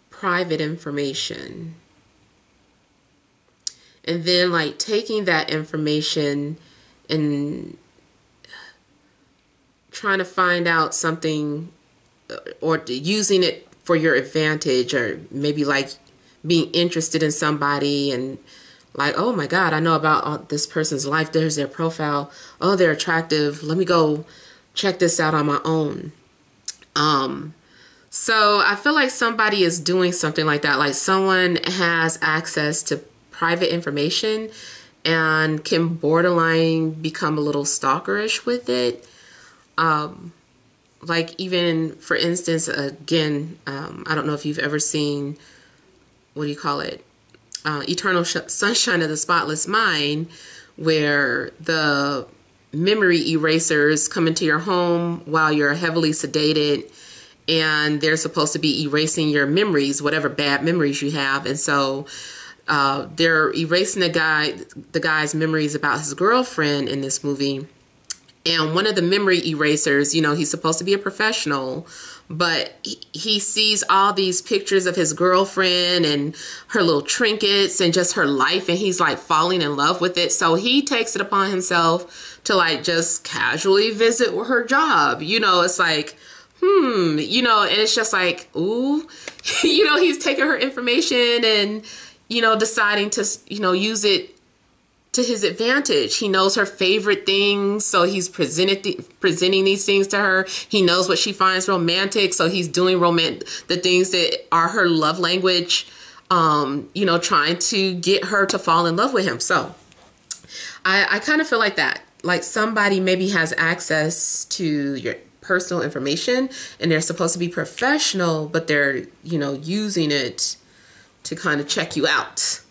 private information. And then like taking that information and trying to find out something or using it for your advantage, or maybe like being interested in somebody and like, oh my God, I know about this person's life. There's their profile. Oh, they're attractive. Let me go check this out on my own. So I feel like somebody is doing something like that. Like someone has access to private information and can borderline become a little stalkerish with it. Like even, for instance, again, I don't know if you've ever seen, what do you call it? Eternal Sunshine of the Spotless Mind, where the memory erasers come into your home while you're heavily sedated, and they're supposed to be erasing your memories, whatever bad memories you have. And so they're erasing the guy's memories about his girlfriend in this movie. And one of the memory erasers, you know, he's supposed to be a professional, but he sees all these pictures of his girlfriend and her little trinkets and just her life, and he's like falling in love with it. So he takes it upon himself to like just casually visit her job. You know, it's like, you know, and it's just like, ooh, you know, he's taking her information and, you know, deciding to, you know, use it to his advantage. He knows her favorite things, so he's presenting these things to her. He knows what she finds romantic, so he's doing the things that are her love language, you know, trying to get her to fall in love with him. So I kind of feel like that. Like somebody maybe has access to your personal information and they're supposed to be professional, but they're, you know, using it to kind of check you out.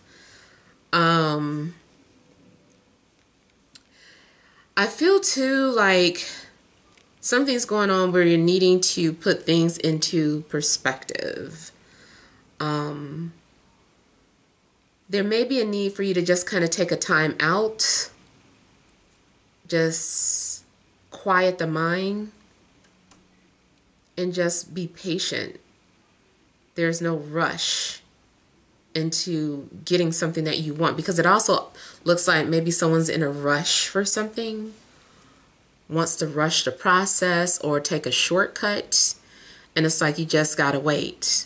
I feel too like something's going on where you're needing to put things into perspective. There may be a need for you to just kind of take a time out, just quiet the mind, and just be patient. There's no rush into getting something that you want, because it also looks like maybe someone's in a rush for something, wants to rush the process or take a shortcut, and it's like you just gotta wait.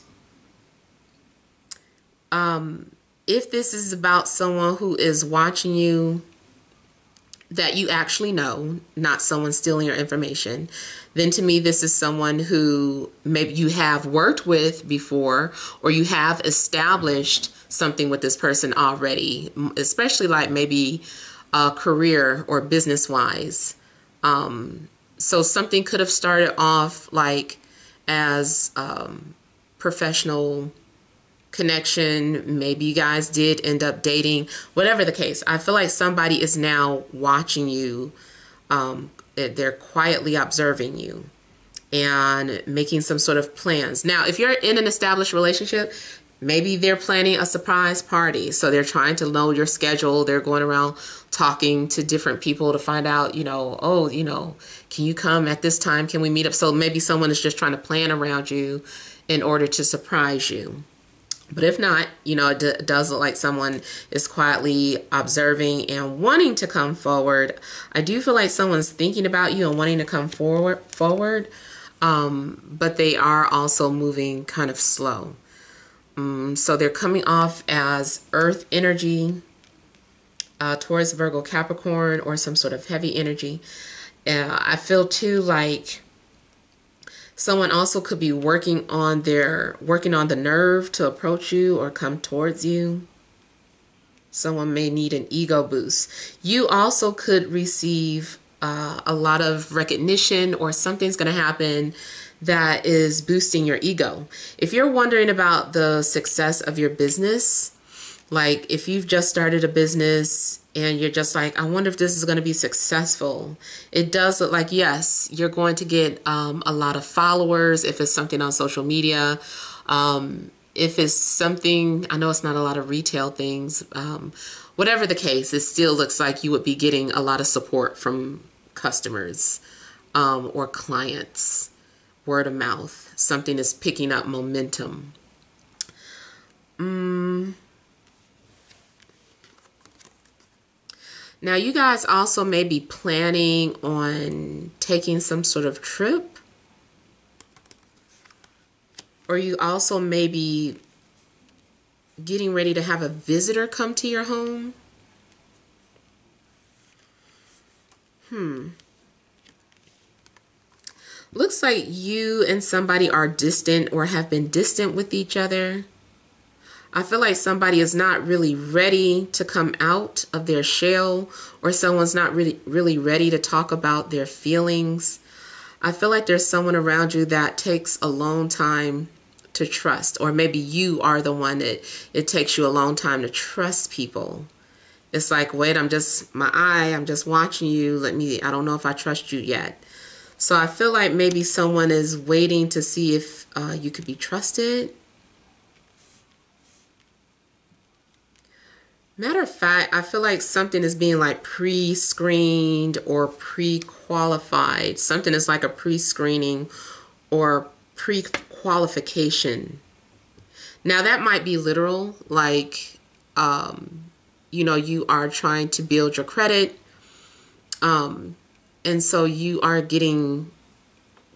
If this is about someone who is watching you that you actually know, not someone stealing your information, then to me this is someone who maybe you have worked with before, or you have established something with this person already, especially like maybe career or business wise. So something could have started off like as professional connection. Maybe you guys did end up dating, whatever the case. I feel like somebody is now watching you. They're quietly observing you and making some sort of plans. Now, if you're in an established relationship, maybe they're planning a surprise party. So they're trying to know your schedule. They're going around talking to different people to find out, you know, oh, you know, can you come at this time? Can we meet up? So maybe someone is just trying to plan around you in order to surprise you. But if not, you know, it does look like someone is quietly observing and wanting to come forward. I do feel like someone's thinking about you and wanting to come forward, but they are also moving kind of slow. So they're coming off as earth energy towards Virgo, Capricorn, or some sort of heavy energy. I feel too like someone also could be working on the nerve to approach you or come towards you. Someone may need an ego boost. You also could receive a lot of recognition, or something's going to happen that is boosting your ego. If you're wondering about the success of your business, like if you've just started a business and you're just like, I wonder if this is going to be successful. It does look like, yes, you're going to get a lot of followers if it's something on social media. If it's something, I know it's not a lot of retail things. Whatever the case, it still looks like you would be getting a lot of support from customers or clients. word of mouth. Something is picking up momentum. Now, you guys also may be planning on taking some sort of trip. Or you also may be getting ready to have a visitor come to your home. Looks like you and somebody are distant or have been distant with each other. I feel like somebody is not really ready to come out of their shell, or someone's not really ready to talk about their feelings. I feel like there's someone around you that takes a long time to trust, or maybe you are the one that it takes you a long time to trust people. It's like, wait, I'm just watching you. I don't know if I trust you yet. So I feel like maybe someone is waiting to see if you could be trusted. Matter of fact, I feel like something is being like pre-screened or pre-qualified. Something is like a pre-screening or pre-qualification. Now that might be literal, like, you are trying to build your credit. And so you are getting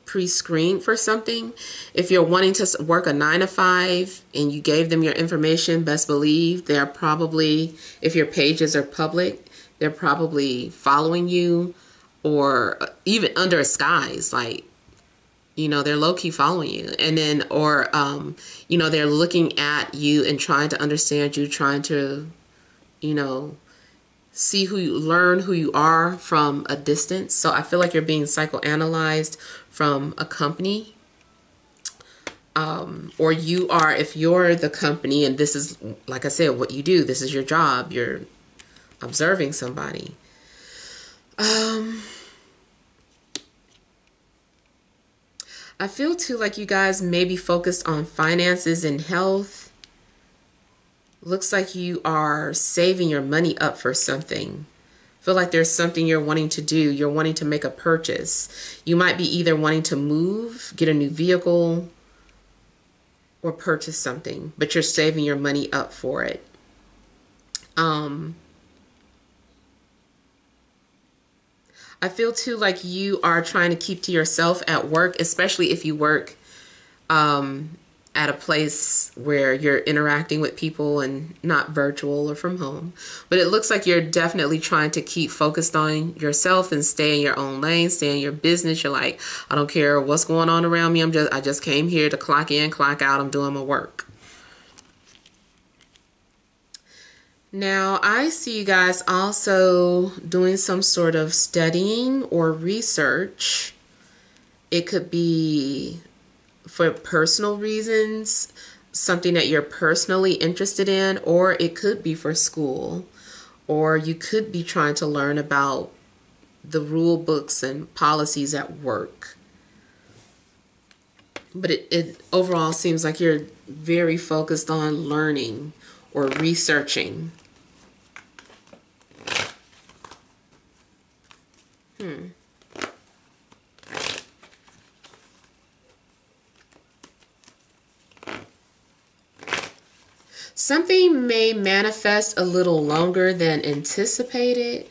pre-screened for something. If you're wanting to work a 9 to 5 and you gave them your information, best believe they're probably, if your pages are public, they're probably following you, or even under a skies, like, they're low-key following you. And then, or, they're looking at you and trying to understand you, trying to, learn who you are from a distance. So I feel like you're being psychoanalyzed from a company. Or you are, if you're the company and this is, like I said, what you do, this is your job, you're observing somebody. I feel too like you guys may be focused on finances and health. Looks like you are saving your money up for something. Feel like there's something you're wanting to do. You're wanting to make a purchase. You might be either wanting to move, get a new vehicle, or purchase something, but you're saving your money up for it. I feel too like you are trying to keep to yourself at work, especially if you work at a place where you're interacting with people and not virtual or from home. But it looks like you're definitely trying to keep focused on yourself and stay in your own lane, stay in your business. You're like, I don't care what's going on around me. I just came here to clock in, clock out. I'm doing my work. Now, I see you guys also doing some sort of studying or research. It could be for personal reasons, something that you're personally interested in, or it could be for school, or you could be trying to learn about the rule books and policies at work. But it overall seems like you're very focused on learning or researching. Something may manifest a little longer than anticipated.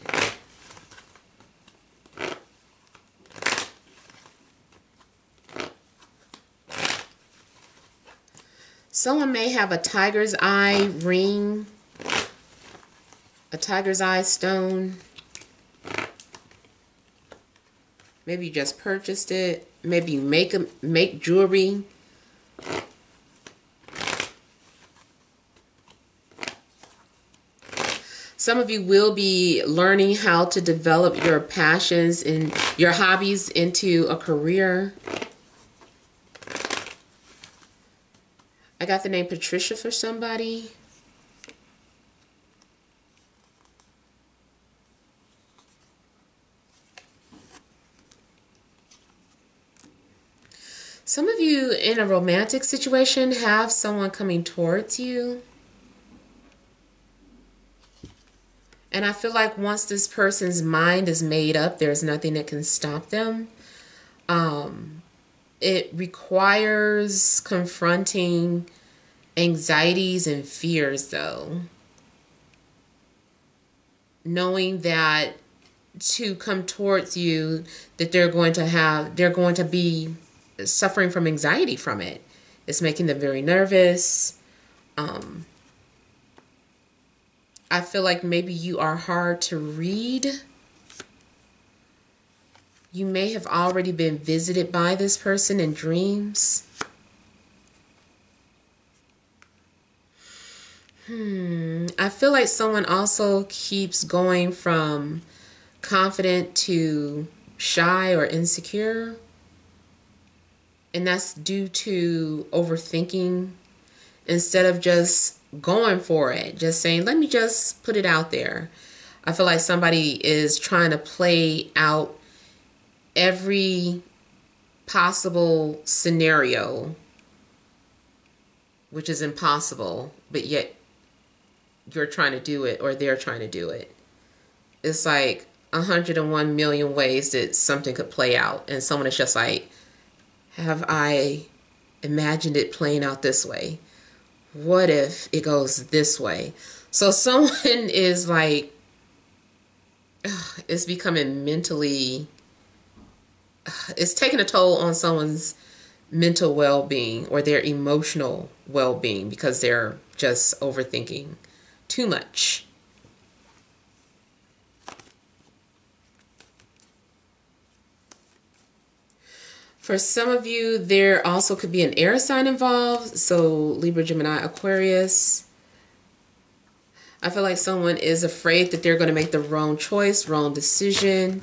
Someone may have a tiger's eye ring, a tiger's eye stone. Maybe you just purchased it. Maybe you make jewelry. Some of you will be learning how to develop your passions and your hobbies into a career. I got the name Patricia for somebody. Some of you in a romantic situation have someone coming towards you. And I feel like once this person's mind is made up, there's nothing that can stop them. It requires confronting anxieties and fears, though. Knowing that to come towards you, that they're going to be suffering from anxiety from it. It's making them very nervous. I feel like maybe you are hard to read. You may have already been visited by this person in dreams. I feel like someone also keeps going from confident to shy or insecure. And that's due to overthinking instead of just going for it. Just saying, let me just put it out there. I feel like somebody is trying to play out every possible scenario, which is impossible, but yet you're trying to do it or they're trying to do it. It's like 101 million ways that something could play out, and someone is just like, have I imagined it playing out this way? What if it goes this way? So someone is like, it's becoming mentally, it's taking a toll on someone's mental well-being or their emotional well-being because they're just overthinking too much. For some of you, there also could be an air sign involved. So Libra, Gemini, Aquarius. I feel like someone is afraid that they're going to make the wrong choice, wrong decision,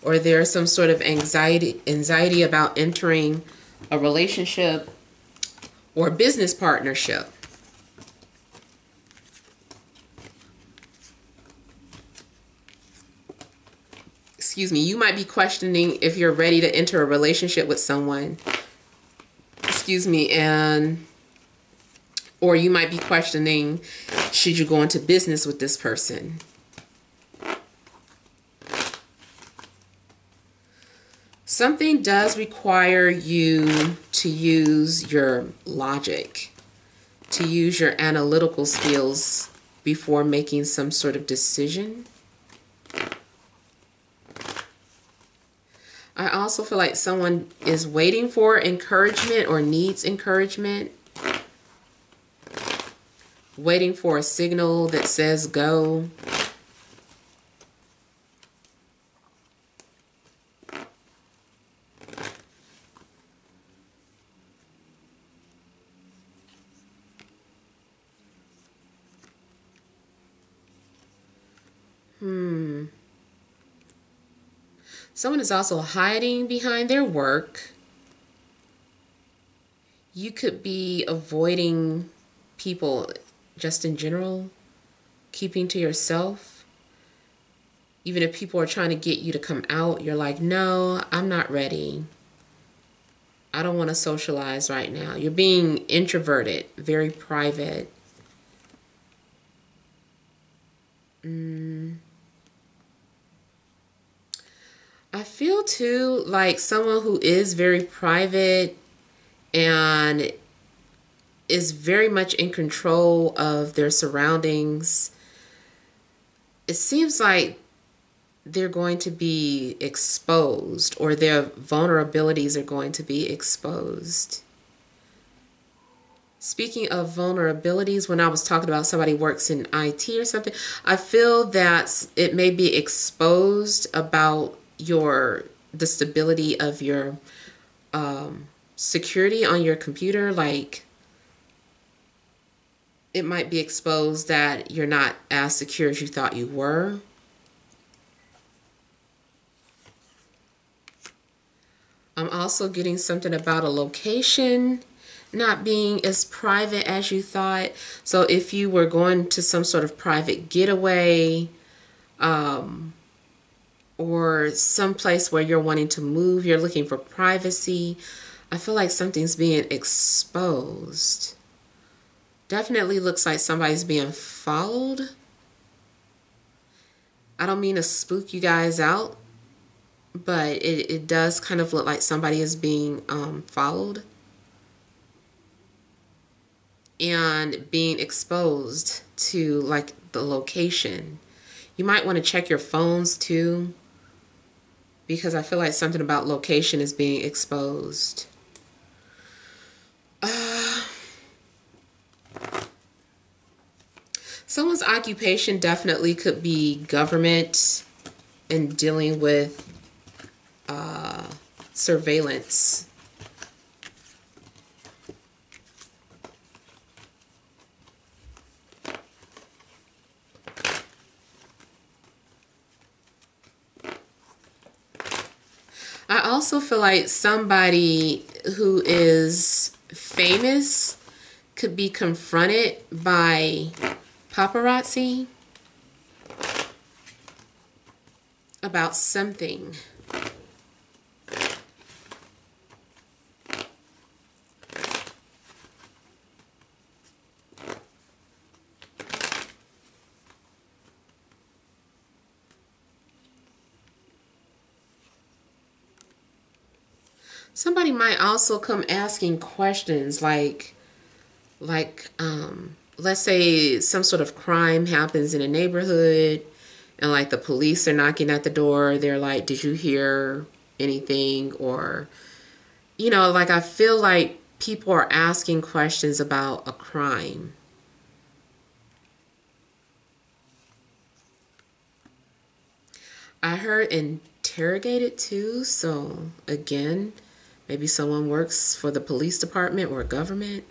or there's some sort of anxiety about entering a relationship or business partnership. Excuse me, you might be questioning if you're ready to enter a relationship with someone. Excuse me, or you might be questioning, should you go into business with this person? Something does require you to use your logic, to use your analytical skills before making some sort of decision. I also feel like someone is waiting for encouragement or needs encouragement. Waiting for a signal that says go. Someone is also hiding behind their work. You could be avoiding people just in general, keeping to yourself. Even if people are trying to get you to come out, you're like, no, I'm not ready. I don't want to socialize right now. You're being introverted, very private. I feel too like someone who is very private and is very much in control of their surroundings. It seems like they're going to be exposed, or their vulnerabilities are going to be exposed. Speaking of vulnerabilities, when I was talking about somebody works in IT or something, I feel that it may be exposed about the stability of your security on your computer. Like, it might be exposed that you're not as secure as you thought you were. I'm also getting something about a location not being as private as you thought. So if you were going to some sort of private getaway, or some place where you're wanting to move, you're looking for privacy, I feel like something's being exposed. Definitely looks like somebody's being followed. I don't mean to spook you guys out, but it does kind of look like somebody is being followed and being exposed to like the location. You might want to check your phones too, because I feel like something about location is being exposed. Someone's occupation definitely could be government and dealing with surveillance. I also feel like somebody who is famous could be confronted by paparazzi about something. Somebody might also come asking questions like let's say some sort of crime happens in a neighborhood and like the police are knocking at the door. They're like, did you hear anything? Or, like I feel like people are asking questions about a crime. I heard interrogated too. So again, maybe someone works for the police department or government.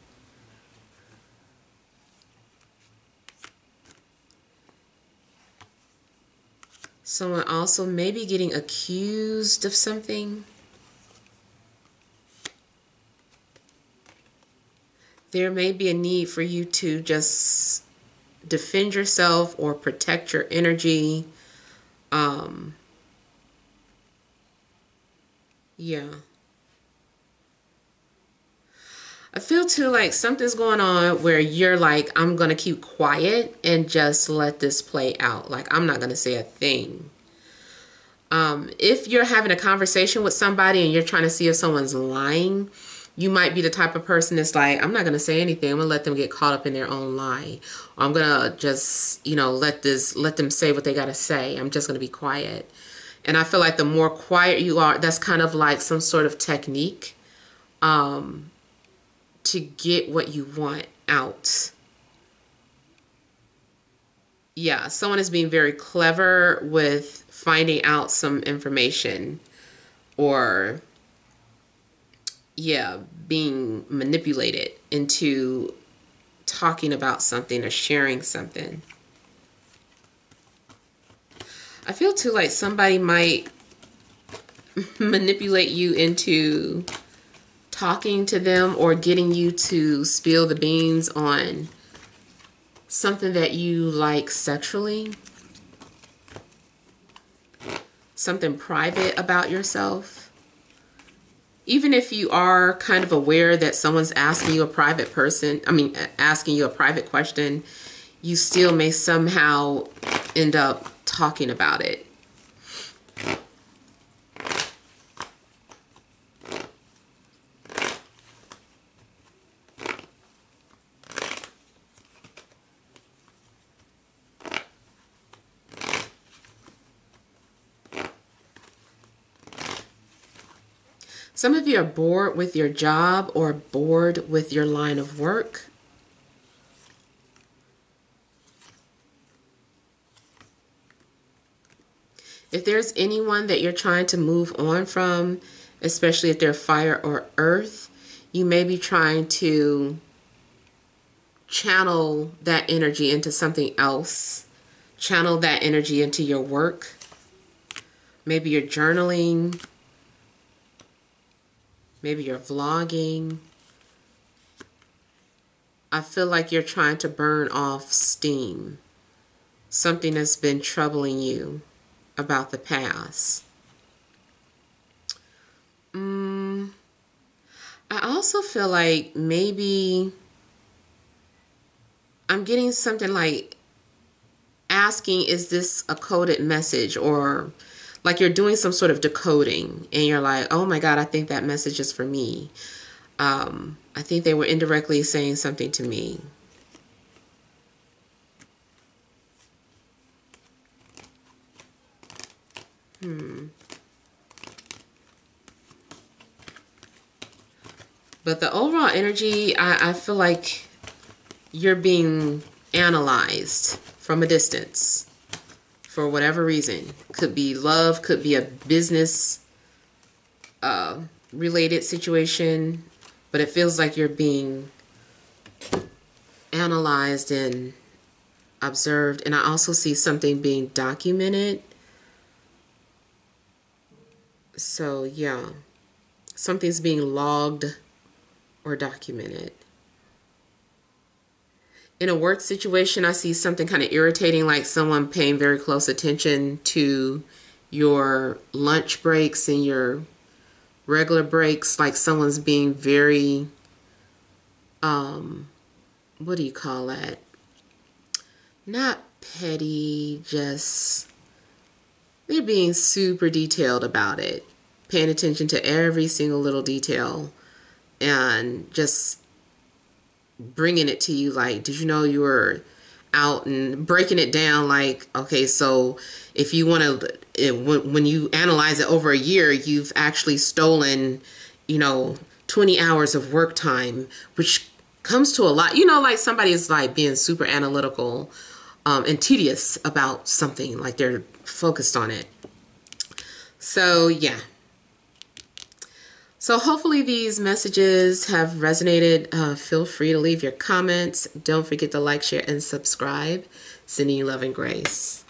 Someone also maybe getting accused of something. There may be a need for you to just defend yourself or protect your energy. Yeah. I feel too like something's going on where you're like, I'm going to keep quiet and just let this play out. Like, I'm not going to say a thing. If you're having a conversation with somebody and you're trying to see if someone's lying, you might be the type of person that's like, I'm not going to say anything. I'm going to let them get caught up in their own lie. Or I'm going to just, let them say what they got to say. I'm just going to be quiet. And I feel like the more quiet you are, that's kind of like some sort of technique to get what you want out. Yeah, someone is being very clever with finding out some information or, yeah, being manipulated into talking about something or sharing something. I feel too like somebody might manipulate you into talking to them or getting you to spill the beans on something that you like sexually, something private about yourself. Even if you are kind of aware that someone's asking you a private question, you still may somehow end up talking about it. Some of you are bored with your job or bored with your line of work. If there's anyone that you're trying to move on from, especially if they're fire or earth, you may be trying to channel that energy into something else. Channel that energy into your work. Maybe you're journaling. Maybe you're vlogging. I feel like you're trying to burn off steam. Something that's been troubling you about the past. I also feel like maybe I'm getting something like asking, is this a coded message? Or like you're doing some sort of decoding and you're like, oh my God, I think that message is for me. I think they were indirectly saying something to me. But the overall energy, I feel like you're being analyzed from a distance for whatever reason. Could be love, could be a business related situation, but it feels like you're being analyzed and observed. And I also see something being documented. So yeah, something's being logged or documented. In a work situation, I see something kind of irritating, like someone paying very close attention to your lunch breaks and your regular breaks, like someone's being very, what do you call that? Not petty, just they're being super detailed about it, paying attention to every single little detail and just bringing it to you like, did you know you were out, and breaking it down like, okay, so if you want to, when you analyze it over a year, you've actually stolen, 20 hours of work time, which comes to a lot, like somebody is like being super analytical and tedious about something, like they're focused on it. So yeah. So hopefully these messages have resonated. Feel free to leave your comments. Don't forget to like, share, and subscribe. Sending you love and grace.